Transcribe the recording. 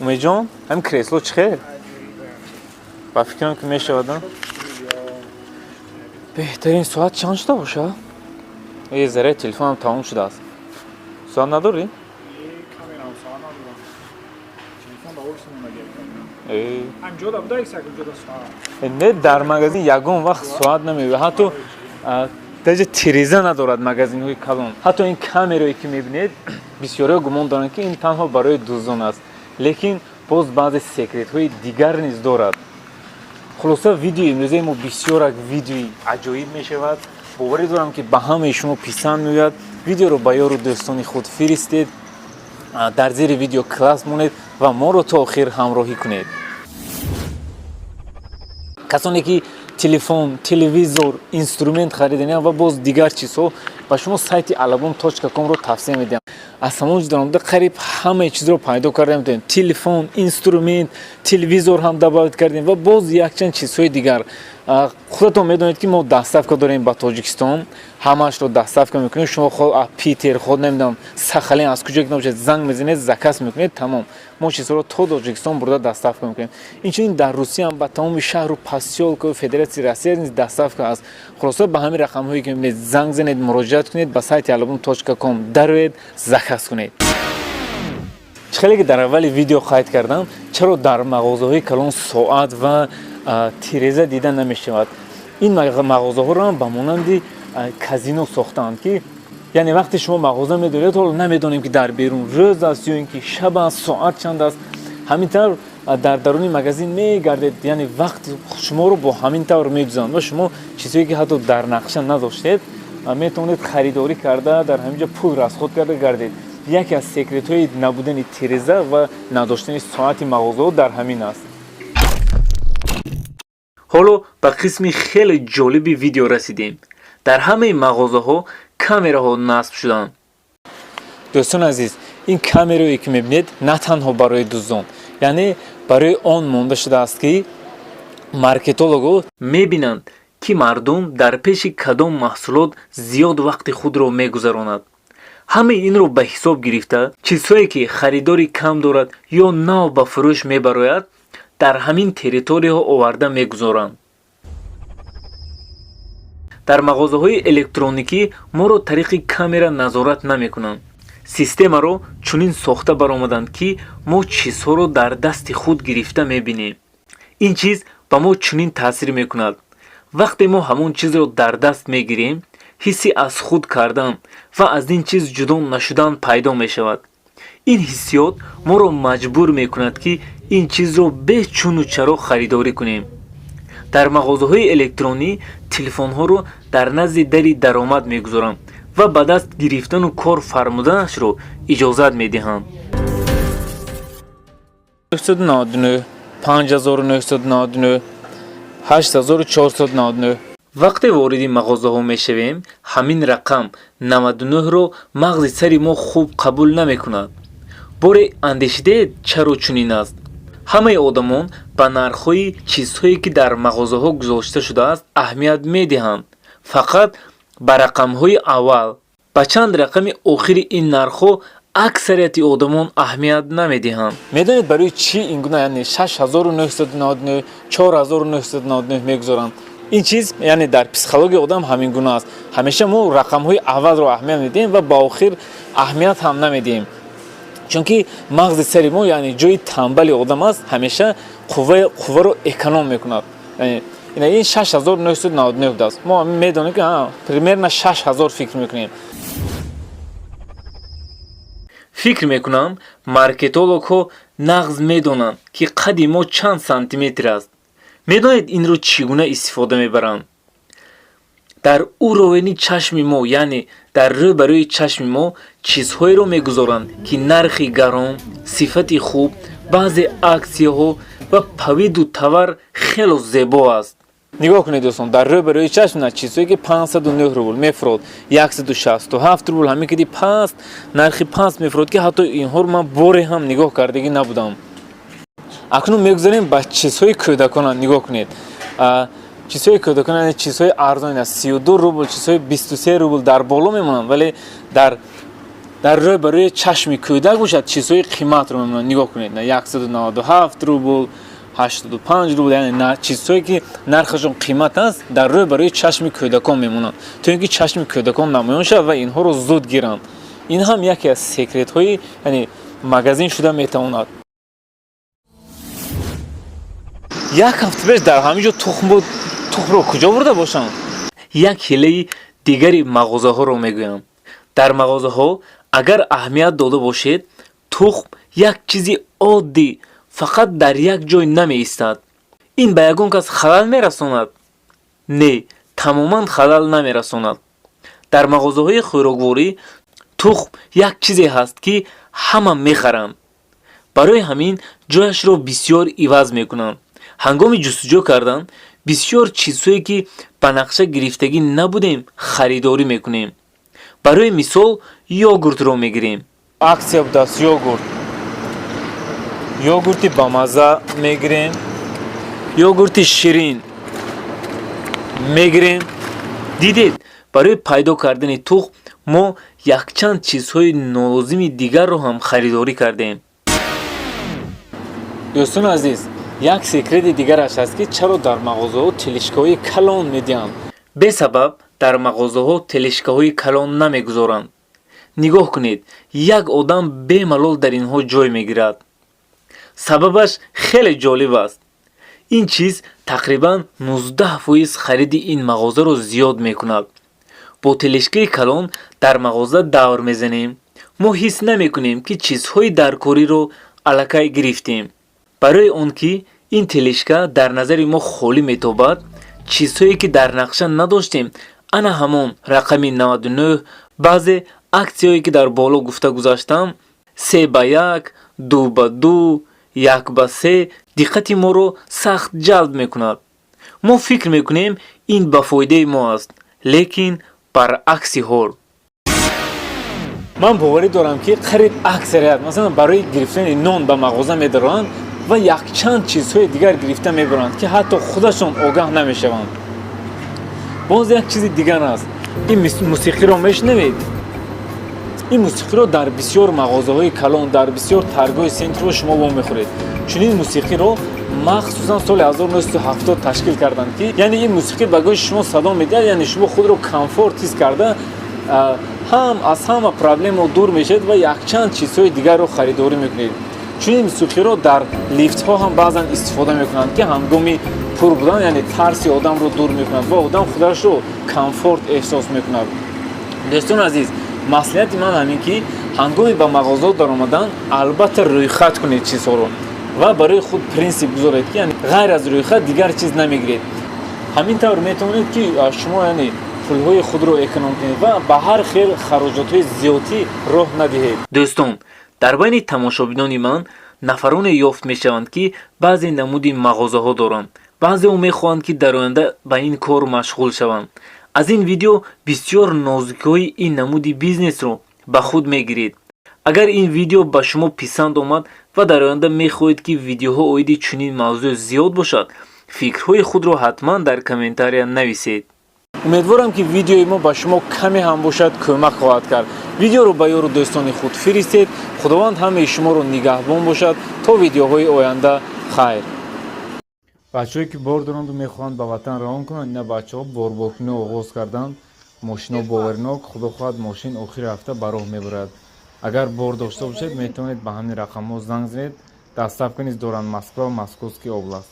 умеҷон ҳамин кресло чӣ хел ба фикрам ки мешавад беҳтарин соат чанд шуда бошад е зараи телефонам тамом шудааст соат надорӣ не дар магазин ягон вақт соат намебинад ҳатто даже тиреза надорад магазинҳои калон ҳатто ин камерое ки мебинед бисёриҳо гумон доранд ки ин танҳо барои дуздон аст лекин боз баъзе секретҳои дигар низ дорад хулоса видеои имрӯзаи мо бисёрак видеои аҷоиб мешавад боварӣ дорам ки ба ҳамаи шумо писанд меояд видеоро ба ёру дӯстони худ фиристед дар зери видео класс монед ва моро то охир ҳамроҳӣ кунед касоне ки телефон телевизор инструмент харидани ва боз дигар чизҳо ба шумо сайти alabum.com-ро тавсия медиҳам аз тамоми ҷудорамда қариб ҳамаи чизро пайдо карда метавонем телефон инструмент телевизор ҳам добавит кардем ва боз якчанд чизҳои дигар худатон медонед ки мо доставка дорем ба тоҷикистон ҳамаашро доставка мекунем шумо питер ход намедонам сахалин аз куҷо набошад занг мезанед заказ мекунед тамом мо чизҳоро то тоҷикистон бурда доставка мекунем инчунин дар русия ҳам ба тамоми шаҳру посёлку федератсияи россия низ доставка аст хулоса ба ҳамин рақамҳое ки мебинед занг занед муроҷиат кунед ба сайти alabum.com дароед заказ кунед хеле ки дар аввали видео қайд кардам чаро дар мағозаҳои калон соат ва тиреза дида намешавад ин мағозаҳоро ба монанди казино сохтаанд ки яъне вақте шумо мағоза медоред ҳоло намедонем ки дар берун рӯз аст ё ин ки шаб аст соат чанд аст ҳамин тавр дар даруни магазин мегардед яъне вақти шуморо бо ҳамин тавр медузанд ва шумо чизҳое ки ҳатто дар нақша надоштед метавонед харидорӣ карда дар ҳамин ҷо пул расход карда гардед яке аз секретҳои набудани тиреза ва надоштани соати мағозаҳо дар ҳамин аст ҳоло ба қисми хеле ҷолиби видео расидем дар ҳамаи мағозаҳо камераҳо насб шуданд дӯстон азиз ин камерае ки мебинед на танҳо барои дуздон яъне барои он монда шудааст ки маркетолого мебинанд ки мардум дар пеши кадом маҳсулот зиёд вақти худро мегузаронад ҳамаи инро ба ҳисоб гирифта чизҳое ки харидори кам дорад ё нав ба фурӯш мебарояд дар ҳамин территорияҳо оварда мегузоранд дар мағозаҳои электроникӣ моро тариқи камера назорат намекунанд системаро чунин сохта баромаданд ки мо чизҳоро дар дасти худ гирифта мебинем ин чиз ба мо чунин таъсир мекунад вақте мо ҳамон чизро дар даст мегирем ҳисси аз худ кардан ва аз ин чиз ҷудо нашудан пайдо мешавад ин ҳиссиёт моро маҷбур мекунад ки ин чизро бе чуну чаро харидорӣ кунем дар мағозаҳои электронӣ телефонҳоро дар назди дари даромад мегузоранд ва ба даст гирифтану кор фармуданашро иҷозат медиҳанд 999 5999 8499 вақте вориди мағозаҳо мешавем ҳамин рақам 99ро мағзи сари мо хуб қабул намекунад боре андешидед чаро чунин аст ҳамаи одамон ба нархҳои чизҳое ки дар мағозаҳо гузошта шудааст аҳамият медиҳанд фақат ба рақамҳои аввал ба чанд рақами охири ин нархҳо аксарияти одамон аҳамият намедиҳанд медонед барои чӣ ин гуна яъне 6999 4999 мегузоранд ин чиз яъне дар психологияи одам ҳамин гуна аст ҳамеша мо рақамҳои аввалро аҳамият медиҳем ва ба охир аҳамият ҳам намедиҳем чунки мағзи сари мо яъне ҷои танбали одам аст ҳамеша қувваро эконом мекунад ин 6999 аст мо медонем ки примерно 6000 фикр мекунем фикр мекунам маркетологҳо нағз медонанд ки қадди мо чанд сантиметр аст медонед инро чӣ гуна истифода мебаранд дар уровени чашми мо яъне дар рӯбарӯи чашми мо чизҳоеро мегузоранд ки нархи гарон сифати хуб баъзе аксияҳо ва павиду тавар хело зебо аст нигоҳ кунед дӯстон дар рӯбарӯи чашм чизҳое ки 509 рубл мефурод 167 рубл ҳамин ки паст нархи паст мефурод ки ҳатто инҳоро ман боре ҳам нигоҳ кардагӣ набудам акнун мегузарем ба чизҳои кӯдакона нигоҳ кунед чизҳои кӯдакона чизҳои арзон 32 рубл чизҳои 23 рубл дар боло мемонанд вале дар дар рӯй ба рӯи чашми кӯдак бошад чизҳои қиматро мемонанд. Нигоҳ кунед, на 197 рубл, 85 рубл, яъне на чизҳое ки нархашон қимат аст дар рӯй ба рӯи чашми кӯдакон мемонанд, то ин ки чашми кӯдакон намоён шавад ва инҳоро зуд гиранд. ин ҳам яке аз секретҳои яъне магазин шуда метавонад. як ҳафта пеш дар ҳамин ҷо тухмро куҷо бурда бошам? як ҳилаи дигари мағозаҳоро мегӯям. дар мағозаҳо агар аҳамият дода бошед, тухм як чизи оддӣ фақат дар як ҷой намеистад. ин ба ягон кас халал мерасонад? Не, тамоман халал намерасонад. дар мағозаҳои хӯрокворӣ тухм як чизе ҳаст ки ҳама мехаранд. барои ҳамин ҷояшро бисёр иваз мекунанд. ҳангоми ҷустуҷӯ кардан бисёр чизҳое ки ба нақша гирифтагӣ набудем харидорӣ мекунем. барои мисол йогуртро мегирем. аксия будааст йогурти бамаза мегирем, йогурти ширин мегирем. дидед, барои пайдо кардани тухм мо якчанд чизҳои нолозими дигарро ҳам харидорӣ кардем. дӯстони азиз, як секрети дигараш аст ки чаро дар мағозаҳо телишкаҳои калон медиҳанд. бесабаб дар мағозаҳо телишкаҳои калон намегузоранд. нигоҳ кунед, як одам бемалол дар инҳо ҷой мегирад. сабабаш хеле ҷолиб аст. ин чиз тақрибан 19% хариди ин мағозаро зиёд мекунад. бо телишкаи калон дар мағоза давр мезанем. мо ҳис намекунем ки чизҳои даркориро аллакай гирифтем. барои он ки ин телишка дар назари мо холӣ метобад, чизҳое ки дар нақша надоштем, ана ҳамон рақами 99, баъзе аксияҳое ки дар боло гуфта гузаштам, 3/1, 2/2, 1/3 диққати моро сахт ҷалб мекунад. мо фикр мекунем ин ба фоидаи мо аст, лекин баръакси ҳол. ман боварӣ дорам ки қариб аксарият масалан барои гирифтани нон ба мағоза медароанд ва якчанд чизҳои дигар гирифта мебаранд ки ҳатто худашон огаҳ намешаванд. боз як чизи дигар аст. ин мусиқиро мешунавед? ин мусиқиро дар бисёр мағозаҳои калон, дар бисёр таргоҳи сентро шумо вомехӯред. чунин мусиқиро махсусан соли 1970 ташкил карданд ки яъне ин мусиқи ба гӯши шумо садо медиҳад, яъне шумо худро комфорт ҳис карда аз ҳама проблемо дур мешавед ва якчанд чизҳои дигарро харидорӣ мекунед. чунин мусиқиро дар лифтҳо ҳам баъзан истифода мекунанд ки ҳангоми пур будан яъне тарси одамро дур мекунад ва одам худашро комфорт эҳсос мекунад. дӯстони азиз, маслиҳати ман ҳамин ки ҳангоми ба мағоза даромадан албатта рӯйхат кунед чизҳоро ва барои худ принсип гузоред ки ғайр аз рӯйхат дигар чиз намегиред. ҳамин тавр метавонед ки шумо яъне пулҳои худро эконом кунед ва ба ҳар хел хароҷотҳои зиёдӣ роҳ надиҳед. дӯстон, дар байни тамошобинони ман нафароне ёфт мешаванд ки баъзе намуди мағозаҳо доранд. баъзеҳо мехоҳанд ки дар оянда ба ин кор машғул шаванд. аз ин видео бисёр нозукиҳои ин намуди бизнесро ба худ мегиред. агар ин видео ба шумо писанд омад ва дар оянда мехоҳед ки видеоҳо оиди чунин мавзӯъ зиёд бошад, фикрҳои худро ҳатман дар комментария нависед. умедворам ки видеои мо ба шумо каме ҳам бошад кӯмак хоҳад кард. видеоро ба ёру дӯстони худ фиристед. худованд ҳамаи шуморо нигаҳбон бошад то видеоҳои оянда. хайр. бачаҳое ки бор доранд ва мехоҳанд ба ватан равон кунанд, ина бачаҳо борборкунӣ оғоз карданд. мошино боваринок, худо хоҳад мошин охири ҳафта ба роҳ мебарад. агар бор дошта бошед, метавонед ба ҳамин рақамҳо занг занед. доставка низ доранд Москва, Московский област.